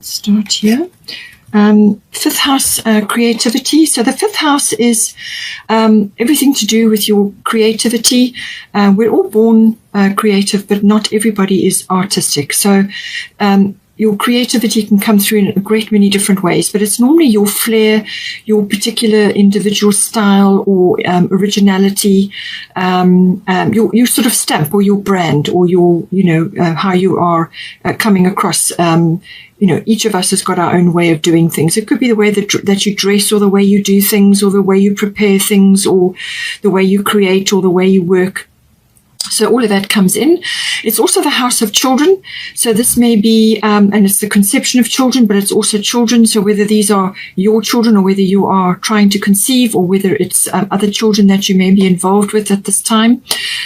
Start here. Fifth house, creativity. So the fifth house is everything to do with your creativity. We're all born creative, but not everybody is artistic. So your creativity can come through in a great many different ways, but it's normally your flair, your particular individual style or originality, your sort of stamp or your brand or your, how you are coming across. Each of us has got our own way of doing things. It could be the way that you dress or the way you do things or the way you prepare things or the way you create or the way you work. So all of that comes in. It's also the house of children. So this may be, and it's the conception of children, but it's also children. So whether these are your children or whether you are trying to conceive or whether it's other children that you may be involved with at this time,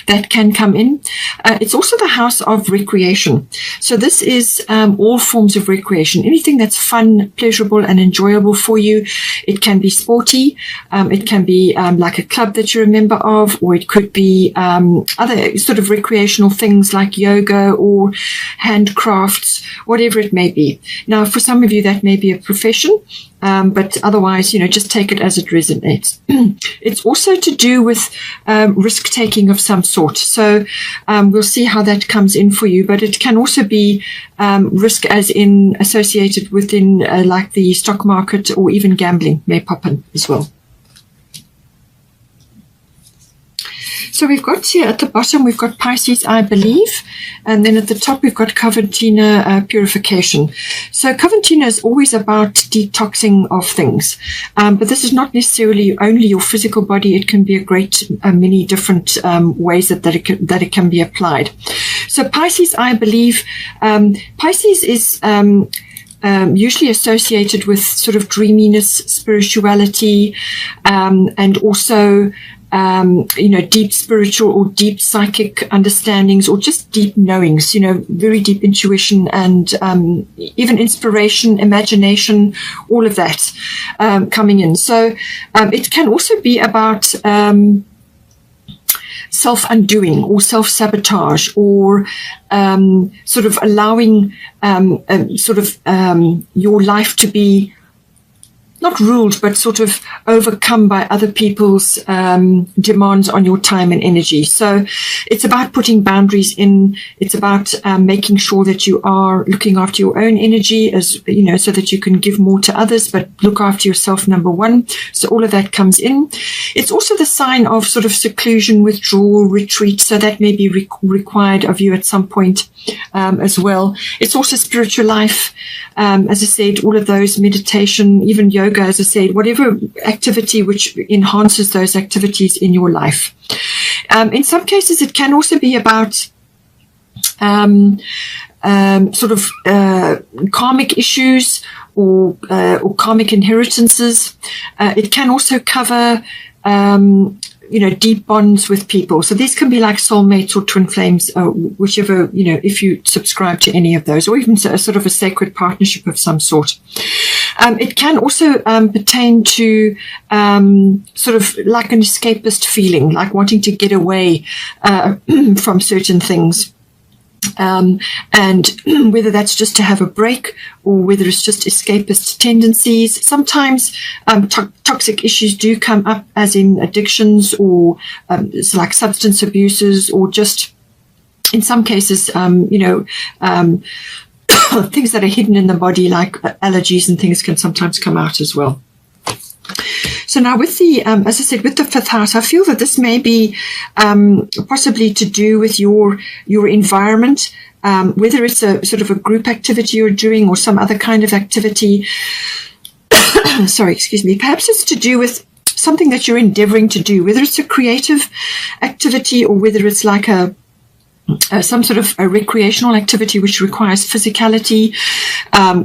that can come in. It's also the house of recreation. So this is all forms of recreation, anything that's fun, pleasurable, and enjoyable for you. It can be sporty. It can be like a club that you're a member of, or it could be other sort of recreational things like yoga or handcrafts, whatever it may be. Now, for some of you, that may be a profession, but otherwise, just take it as it resonates. It's also to do with risk-taking of some sort. So we'll see how that comes in for you, but it can also be risk as in associated within like the stock market or even gambling may pop in as well. So we've got here at the bottom, we've got Pisces, I believe. And then at the top, we've got Coventina, purification. So Coventina is always about detoxing of things. But this is not necessarily only your physical body. It can be a great many different ways that it can be applied. So Pisces, I believe, Pisces is usually associated with sort of dreaminess, spirituality, and also deep spiritual or deep psychic understandings or just deep knowings, very deep intuition and even inspiration, imagination, all of that coming in. So it can also be about self-undoing or self-sabotage or sort of allowing your life to be not ruled, but sort of overcome by other people's demands on your time and energy. So it's about putting boundaries in. It's about making sure that you are looking after your own energy, as so that you can give more to others, but look after yourself, number one. So all of that comes in. It's also the sign of sort of seclusion, withdrawal, retreat. So that may be required of you at some point as well. It's also spiritual life. As I said, all of those, meditation, even yoga, as I said, whatever activity which enhances those activities in your life. In some cases, it can also be about sort of karmic issues or karmic inheritances. It can also cover deep bonds with people. So these can be like soulmates or twin flames, whichever, if you subscribe to any of those, or even sort of a sacred partnership of some sort. It can also pertain to sort of like an escapist feeling, like wanting to get away from certain things. And whether that's just to have a break or whether it's just escapist tendencies. Sometimes toxic issues do come up, as in addictions or it's like substance abuses, or just in some cases, things that are hidden in the body, like allergies and things, can sometimes come out as well. So now with the, as I said, with the fifth house, I feel that this may be possibly to do with your environment, whether it's a sort of a group activity you're doing or some other kind of activity. Sorry, excuse me. Perhaps it's to do with something that you're endeavoring to do, whether it's a creative activity or whether it's like some sort of a recreational activity which requires physicality,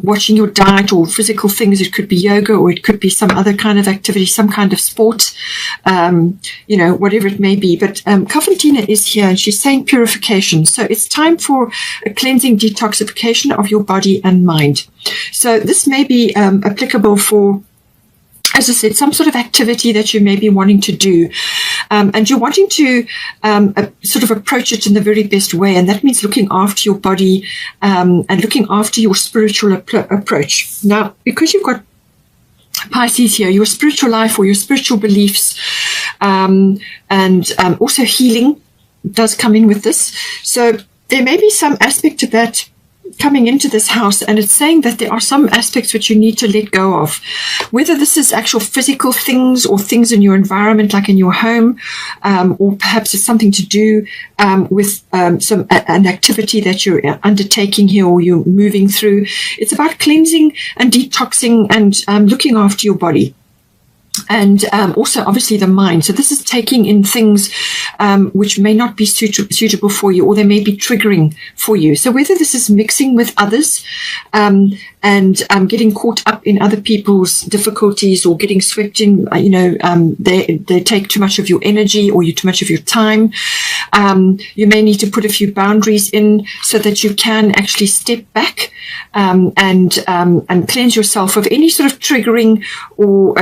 watching your diet or physical things. It could be yoga, or it could be some other kind of activity, some kind of sport, whatever it may be. But Coventina is here and she's saying purification. So it's time for a cleansing detoxification of your body and mind. So this may be applicable for, as I said, some sort of activity that you may be wanting to do. and you're wanting to sort of approach it in the very best way, and that means looking after your body and looking after your spiritual approach. Now, because you've got Pisces here, your spiritual life or your spiritual beliefs, and also healing does come in with this. So there may be some aspect of that coming into this house, and it's saying that there are some aspects which you need to let go of, whether this is actual physical things or things in your environment, like in your home, or perhaps it's something to do with an activity that you're undertaking here or you're moving through. It's about cleansing and detoxing and looking after your body. And also, obviously, the mind. So this is taking in things which may not be suitable for you, or they may be triggering for you. So whether this is mixing with others and getting caught up in other people's difficulties, or getting swept in, they take too much of your energy or too much of your time. You may need to put a few boundaries in so that you can actually step back and cleanse yourself of any sort of triggering or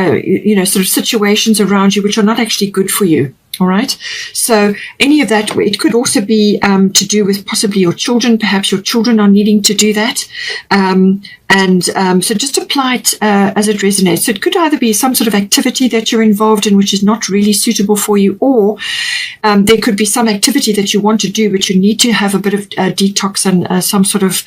sort of situations around you which are not actually good for you. All right. So any of that, it could also be to do with possibly your children. Perhaps your children are needing to do that. So just apply it as it resonates. So it could either be some sort of activity that you're involved in which is not really suitable for you, or there could be some activity that you want to do, but you need to have a bit of detox and some sort of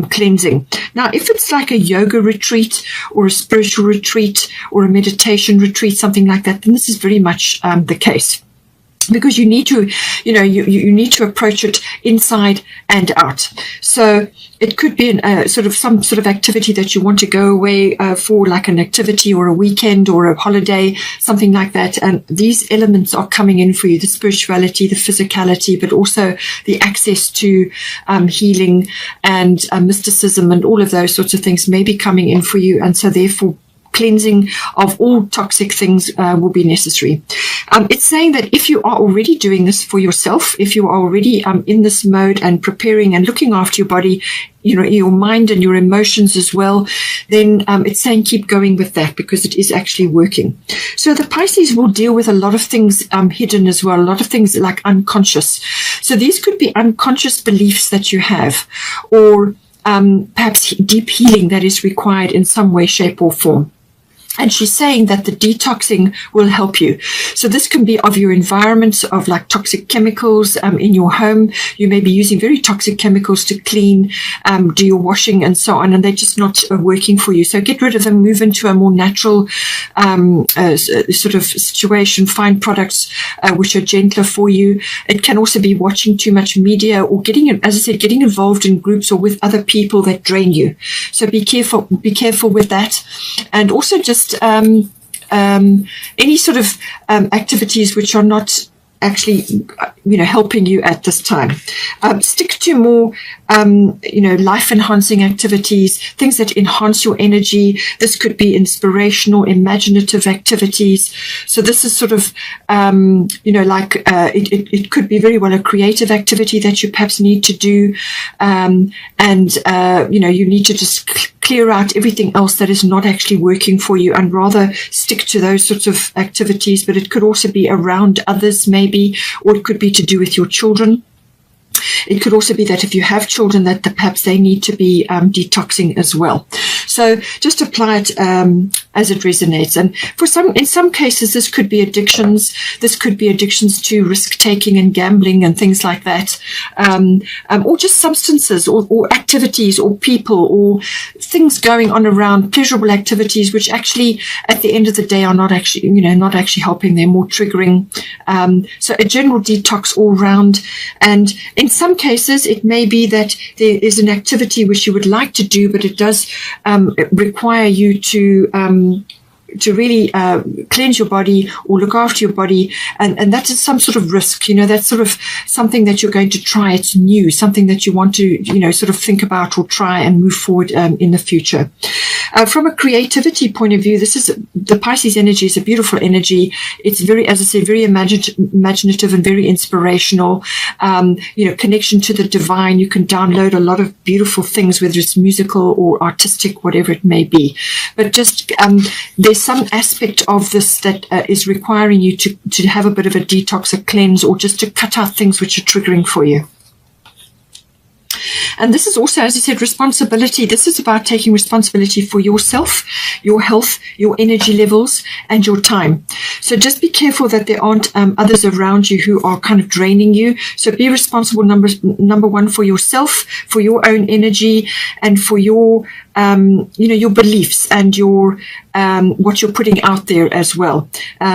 cleansing. Now, if it's like a yoga retreat or a spiritual retreat or a meditation retreat, something like that, then this is very much the case. Because you need to, you need to approach it inside and out. So it could be some sort of activity that you want to go away for, like an activity or a weekend or a holiday, something like that. And these elements are coming in for you: the spirituality, the physicality, but also the access to healing and mysticism, and all of those sorts of things may be coming in for you. And so therefore, cleansing of all toxic things will be necessary. It's saying that if you are already doing this for yourself, if you are already in this mode and preparing and looking after your body, your mind and your emotions as well, then it's saying keep going with that, because it is actually working. So the Pisces will deal with a lot of things hidden as well, a lot of things like unconscious. So these could be unconscious beliefs that you have, or perhaps deep healing that is required in some way, shape, or form. And she's saying that the detoxing will help you. So this can be of your environment, of like toxic chemicals in your home. You may be using very toxic chemicals to clean, do your washing and so on, and they're just not working for you. So get rid of them, move into a more natural sort of situation, find products which are gentler for you. It can also be watching too much media, or getting involved in groups or with other people that drain you. So be careful with that. And also just any sort of activities which are not actually, helping you at this time. Stick to more, life-enhancing activities, things that enhance your energy. This could be inspirational, imaginative activities. So this is sort of, it could be very well a creative activity that you perhaps need to do. You need to just clear out everything else that is not actually working for you, and rather stick to those sorts of activities. But it could also be around others, maybe, or it could be to do with your children. It could also be that if you have children, that perhaps they need to be detoxing as well. So just apply it as it resonates. And in some cases, this could be addictions. This could be addictions to risk-taking and gambling and things like that, or just substances or activities or people or things going on around, pleasurable activities, which actually, at the end of the day, are not actually, not actually helping. They're more triggering. So a general detox all round. And in some cases, it may be that there is an activity which you would like to do, but it does require you to really cleanse your body or look after your body, and that is some sort of risk. That's sort of something that you're going to try. It's new, something that you want to sort of think about or try and move forward in the future. From a creativity point of view, the Pisces energy is a beautiful energy. It's very, as I said, very imaginative and very inspirational. Connection to the divine. You can download a lot of beautiful things, whether it's musical or artistic, whatever it may be. But just there's some aspect of this that is requiring you to have a bit of a detox, a cleanse, or just to cut out things which are triggering for you. And this is also, as I said, responsibility. This is about taking responsibility for yourself, your health, your energy levels, and your time. So just be careful that there aren't others around you who are kind of draining you. So be responsible, number one, for yourself, for your own energy, and for your your beliefs and your what you're putting out there as well.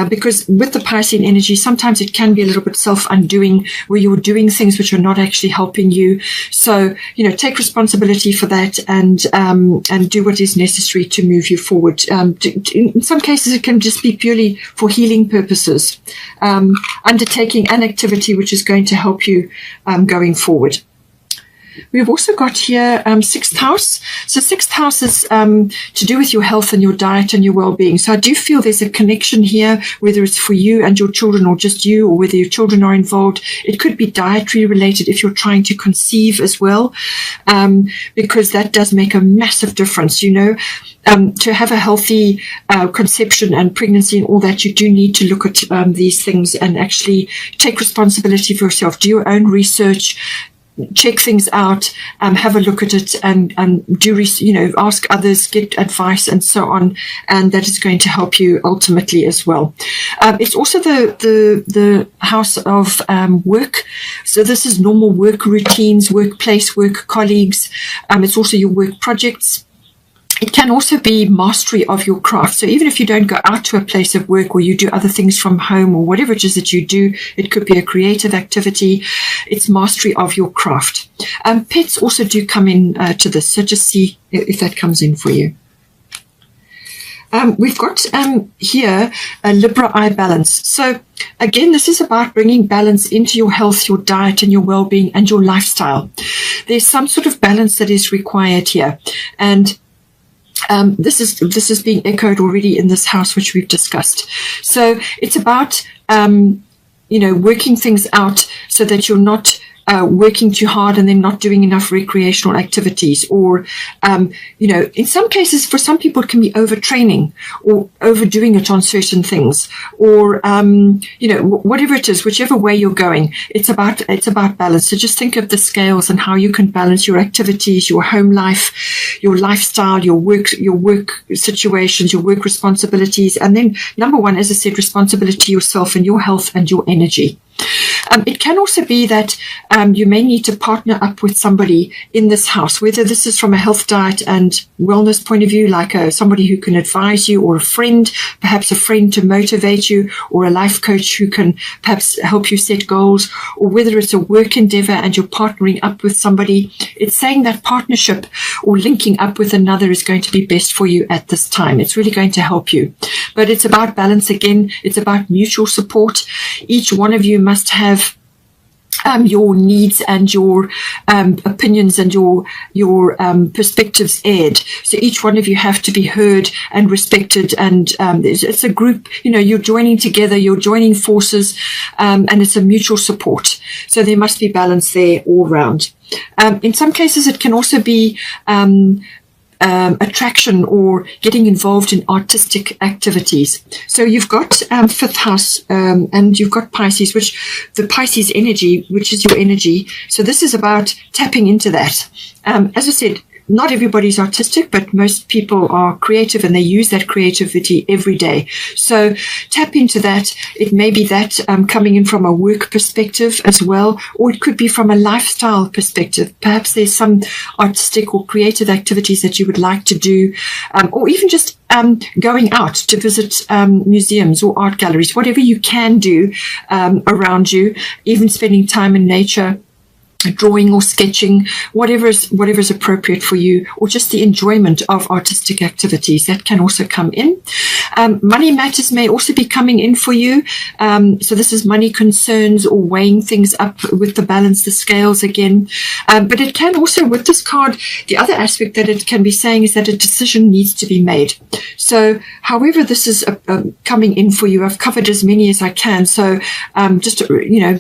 Because with the Piscean energy, sometimes it can be a little bit self-undoing, where you're doing things which are not actually helping you. So, take responsibility for that and do what is necessary to move you forward. In some cases, it can just be purely for healing purposes, undertaking an activity which is going to help you going forward. We've also got here sixth house. So sixth house is to do with your health and your diet and your well-being. So I do feel there's a connection here, whether it's for you and your children or just you, or whether your children are involved. It could be dietary related if you're trying to conceive as well, because that does make a massive difference, to have a healthy conception and pregnancy and all that. You do need to look at these things and actually take responsibility for yourself. Do your own research. Check things out, have a look at it, and do ask others, get advice, and so on, and that is going to help you ultimately as well. It's also the house of work. So this is normal work routines, workplace, work colleagues. It's also your work projects. It can also be mastery of your craft. So even if you don't go out to a place of work, or you do other things from home, or whatever it is that you do, it could be a creative activity. It's mastery of your craft. Pets also do come in to this. So just see if that comes in for you. We've got here a Libra eye balance. So again, this is about bringing balance into your health, your diet, and your well-being, and your lifestyle. There's some sort of balance that is required here. And this is being echoed already in this house, which we've discussed. So it's about, working things out so that you're not working too hard and then not doing enough recreational activities, or, in some cases, for some people, it can be overtraining or overdoing it on certain things, or, whatever it is, whichever way you're going, it's about balance. So just think of the scales and how you can balance your activities, your home life, your lifestyle, your work situations, your work responsibilities. And then number one, as I said, responsibility yourself and your health and your energy. It can also be that you may need to partner up with somebody in this house, whether this is from a health, diet, and wellness point of view, like somebody who can advise you, or a friend, perhaps a friend to motivate you, or a life coach who can perhaps help you set goals, or whether it's a work endeavor and you're partnering up with somebody. It's saying that partnership or linking up with another is going to be best for you at this time. It's really going to help you. But it's about balance again. It's about mutual support. Each one of you must have your needs and your opinions and your perspectives aired. So each one of you have to be heard and respected. And it's a group, you're joining together, you're joining forces, and it's a mutual support. So there must be balance there all round. In some cases, it can also be attraction or getting involved in artistic activities. So you've got fifth house and you've got Pisces, which the Pisces energy, which is your energy. So this is about tapping into that. As I said, not everybody's artistic, but most people are creative and they use that creativity every day. So tap into that. It may be that coming in from a work perspective as well, or it could be from a lifestyle perspective. Perhaps there's some artistic or creative activities that you would like to do, or even just going out to visit museums or art galleries, whatever you can do around you, even spending time in nature. drawing or sketching, whatever is appropriate for you, or just the enjoyment of artistic activities that can also come in. Money matters may also be coming in for you. So this is money concerns or weighing things up with the balance, the scales again. But it can also, with this card, the other aspect that it can be saying is that a decision needs to be made. So however this is coming in for you, I've covered as many as I can. So just,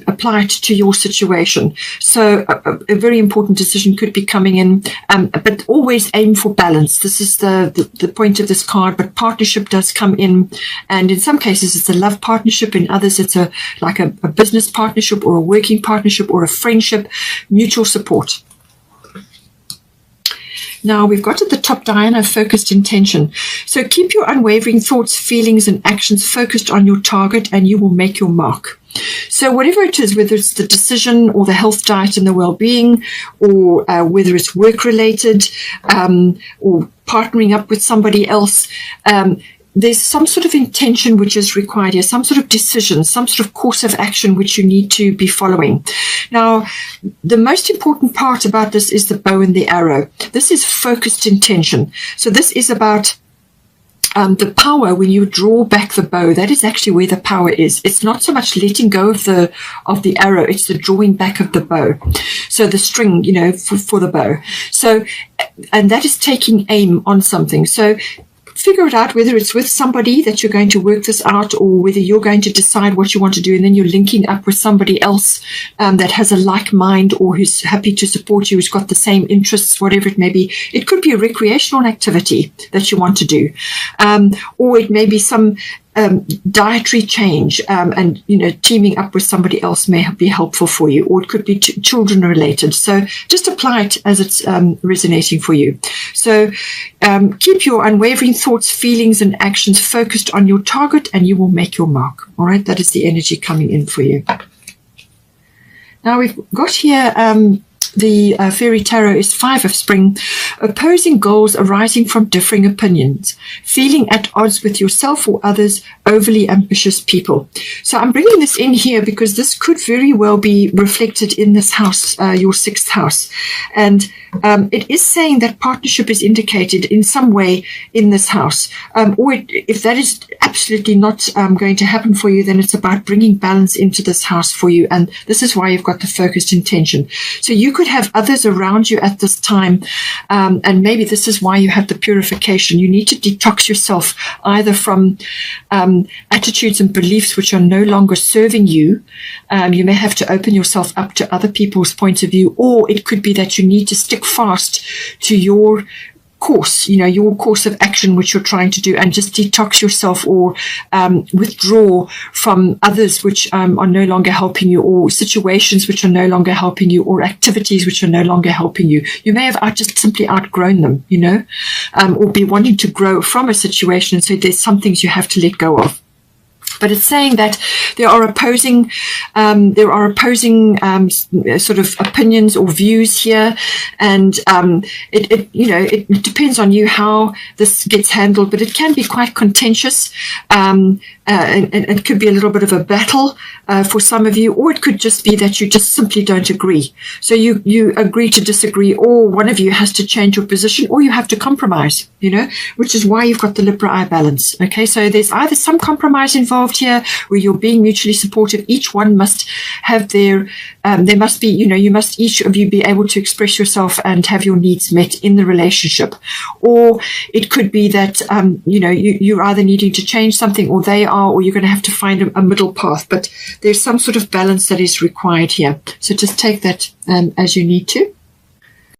apply it to your situation. So a very important decision could be coming in, but always aim for balance. This is the point of this card, but partnership does come in, and in some cases it's a love partnership, in others it's like a business partnership or a working partnership or a friendship, mutual support. Now we've got at the top, Diana, focused intention. So keep your unwavering thoughts, feelings, and actions focused on your target, and you will make your mark. So whatever it is, whether it's the decision or the health, diet, and the well-being, or whether it's work-related or partnering up with somebody else, there's some sort of intention which is required here, some sort of decision, some sort of course of action which you need to be following. Now, the most important part about this is the bow and the arrow. This is focused intention. So this is about the power. When you draw back the bow, that is actually where the power is. It's not so much letting go of the arrow, it's the drawing back of the bow. So the string, for the bow. So, and that is taking aim on something. So figure it out, whether it's with somebody that you're going to work this out, or whether you're going to decide what you want to do, and then you're linking up with somebody else that has a like mind, or who's happy to support you, who's got the same interests, whatever it may be. It could be a recreational activity that you want to do, or it may be some dietary change, and teaming up with somebody else may be helpful for you, or it could be children related. So just apply it as it's resonating for you. So keep your unwavering thoughts, feelings, and actions focused on your target, and you will make your mark. All right, that is the energy coming in for you. Now we've got here the Fairy Tarot is 5 of Spring. Opposing goals arising from differing opinions. Feeling at odds with yourself or others. Overly ambitious people. So I'm bringing this in here because this could very well be reflected in this house, your 6th house. And it is saying that partnership is indicated in some way in this house. Or if that is absolutely not going to happen for you, then it's about bringing balance into this house for you. And this is why you've got the focused intention. So you could have others around you at this time, and maybe this is why you have the purification. You need to detox yourself either from attitudes and beliefs which are no longer serving you. You may have to open yourself up to other people's point of view, or it could be that you need to stick fast to your course, your course of action which you're trying to do, and just detox yourself, or withdraw from others which are no longer helping you, or situations which are no longer helping you, or activities which are no longer helping you. You may have just simply outgrown them, or be wanting to grow from a situation, so there's some things you have to let go of. But it's saying that there are opposing sort of opinions or views here, and it depends on you how this gets handled. But it can be quite contentious, and it could be a little bit of a battle for some of you, or it could just be that you just simply don't agree. So you agree to disagree, or one of you has to change your position, or you have to compromise. Which is why you've got the Libra eye balance. Okay, so there's either some compromise involved here, where you're being mutually supportive. Each one must have there must be, you must each of you be able to express yourself and have your needs met in the relationship. Or it could be that, you're either needing to change something, or they are, or you're going to have to find a middle path. But there's some sort of balance that is required here. So just take that as you need to.